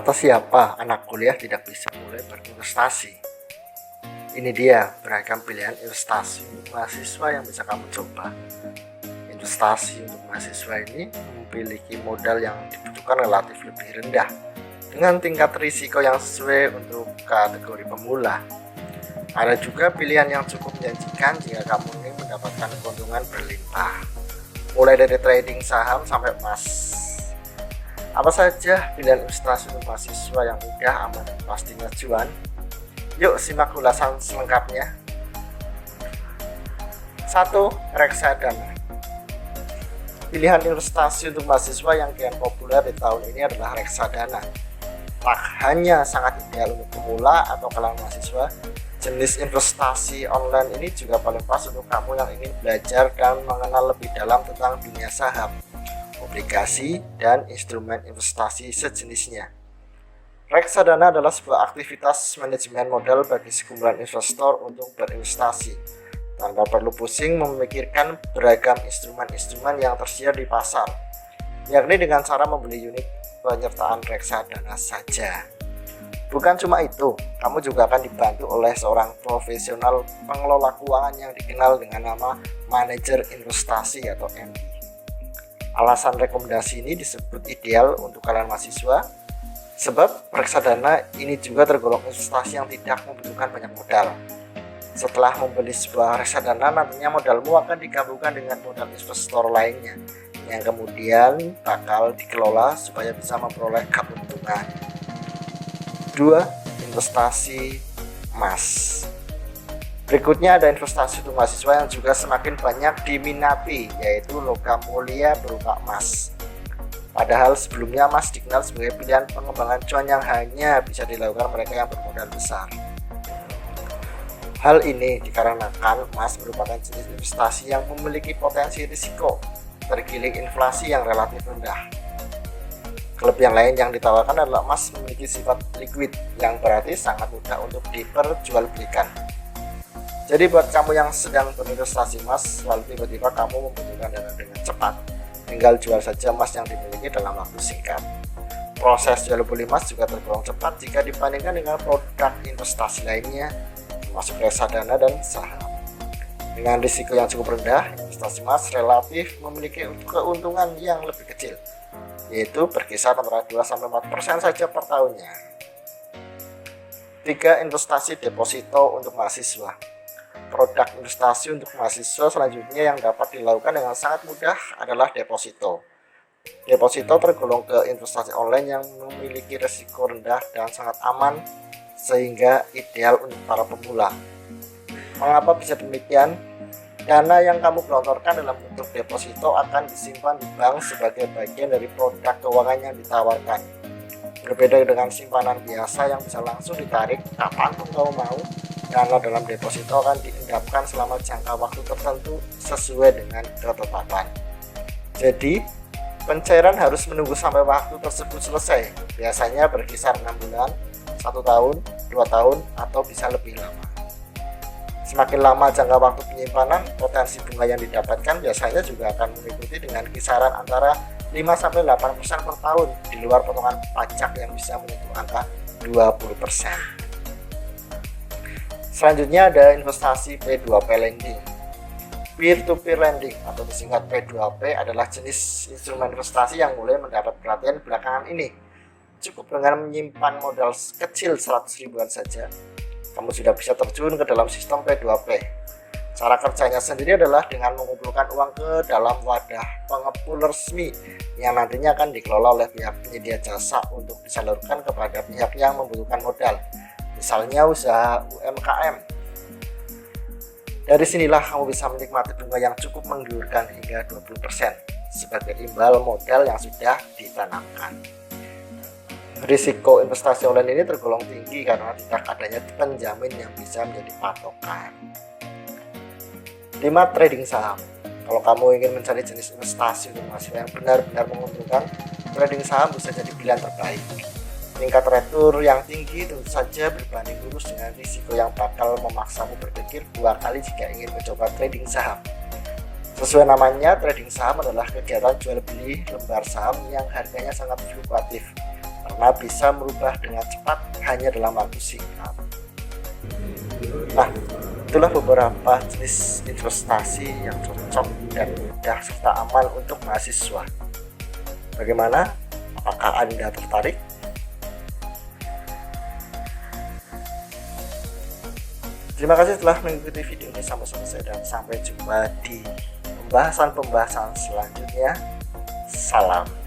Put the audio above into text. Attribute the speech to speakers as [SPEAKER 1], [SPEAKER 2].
[SPEAKER 1] Kata siapa anak kuliah tidak bisa mulai berinvestasi? Ini dia beragam pilihan investasi untuk mahasiswa yang bisa kamu coba. Investasi untuk mahasiswa ini memiliki modal yang dibutuhkan relatif lebih rendah dengan tingkat risiko yang sesuai untuk kategori pemula. Ada juga pilihan yang cukup menjanjikan jika kamu ingin mendapatkan keuntungan berlimpah, mulai dari trading saham sampai emas. Apa saja pilihan investasi untuk mahasiswa yang mudah, aman, dan pastinya cuan? Yuk simak ulasan selengkapnya. 1. Reksadana. Pilihan investasi untuk mahasiswa yang kian populer di tahun ini adalah reksadana. Tak hanya sangat ideal untuk pemula atau kalangan mahasiswa, jenis investasi online ini juga paling pas untuk kamu yang ingin belajar dan mengenal lebih dalam tentang dunia saham, obligasi, dan instrumen investasi sejenisnya. Reksadana adalah sebuah aktivitas manajemen modal bagi sekumpulan investor untuk berinvestasi tanpa perlu pusing memikirkan beragam instrumen-instrumen yang tersedia di pasar, yakni dengan cara membeli unit penyertaan reksadana saja. Bukan cuma itu, kamu juga akan dibantu oleh seorang profesional pengelola keuangan yang dikenal dengan nama manajer investasi atau MI. Alasan rekomendasi ini disebut ideal untuk kalian mahasiswa, sebab reksadana ini juga tergolong investasi yang tidak membutuhkan banyak modal. Setelah membeli sebuah reksadana, nantinya modalmu akan digabungkan dengan modal investor lainnya, yang kemudian bakal dikelola supaya bisa memperoleh keuntungan. 2. Investasi emas. Berikutnya ada investasi untuk mahasiswa yang juga semakin banyak diminati, yaitu logam mulia berupa emas. Padahal sebelumnya emas dikenal sebagai pilihan pengembangan cuan yang hanya bisa dilakukan mereka yang bermodal besar. Hal ini dikarenakan emas merupakan jenis investasi yang memiliki potensi risiko tergiling inflasi yang relatif rendah. Kelebihan lain yang ditawarkan adalah emas memiliki sifat liquid, yang berarti sangat mudah untuk diperjualbelikan. Jadi buat kamu yang sedang berinvestasi emas, lalu tiba-tiba kamu membutuhkan dana dengan cepat, tinggal jual saja emas yang dimiliki dalam waktu singkat. Proses jual beli emas juga tergolong cepat jika dibandingkan dengan produk investasi lainnya, termasuk reksadana dan saham. Dengan risiko yang cukup rendah, investasi emas relatif memiliki keuntungan yang lebih kecil, yaitu berkisar antara 2-4% saja per tahunnya. 3. Investasi deposito untuk mahasiswa. Produk investasi untuk mahasiswa selanjutnya yang dapat dilakukan dengan sangat mudah adalah deposito. Deposito tergolong ke investasi online yang memiliki risiko rendah dan sangat aman, sehingga ideal untuk para pemula. Mengapa bisa demikian? Dana yang kamu gelontorkan dalam bentuk deposito akan disimpan di bank sebagai bagian dari produk keuangan yang ditawarkan. Berbeda dengan simpanan biasa yang bisa langsung ditarik kapanpun kamu mau, dana dalam deposito akan diendapkan selama jangka waktu tertentu sesuai dengan ketetapan. Jadi, pencairan harus menunggu sampai waktu tersebut selesai, biasanya berkisar 6 bulan, 1 tahun, 2 tahun, atau bisa lebih lama. Semakin lama jangka waktu penyimpanan, potensi bunga yang didapatkan biasanya juga akan mengikuti dengan kisaran antara 5-8% per tahun, di luar potongan pajak yang bisa menyentuh angka 20%. Selanjutnya ada investasi P2P lending. Peer-to-peer lending atau disingkat P2P adalah jenis instrumen investasi yang mulai mendapat perhatian belakangan ini. Cukup dengan menyimpan modal kecil 100 ribuan saja, kamu sudah bisa terjun ke dalam sistem P2P. Cara kerjanya sendiri adalah dengan mengumpulkan uang ke dalam wadah pengepul resmi yang nantinya akan dikelola oleh pihak penyedia jasa untuk disalurkan kepada pihak yang membutuhkan modal, misalnya usaha UMKM. Dari sinilah kamu bisa menikmati bunga yang cukup menggiurkan hingga 20% sebagai imbal modal yang sudah ditanamkan. Risiko investasi online ini tergolong tinggi karena tidak adanya penjamin yang bisa menjadi patokan. 5. Trading saham. Kalau kamu ingin mencari jenis investasi untuk mahasiswa yang benar-benar menguntungkan, trading saham bisa jadi pilihan terbaik. Tingkat retur yang tinggi tentu saja berbanding lurus dengan risiko yang bakal memaksamu berpikir 2 kali jika ingin mencoba trading saham. Sesuai namanya, trading saham adalah kegiatan jual beli lembar saham yang harganya sangat fluktuatif, karena bisa merubah dengan cepat hanya dalam waktu singkat. Nah, itulah beberapa jenis investasi yang cocok dan mudah serta aman untuk mahasiswa. Bagaimana? Apakah Anda tertarik? Terima kasih telah mengikuti video ini sampai selesai dan sampai jumpa di pembahasan-pembahasan selanjutnya. Salam.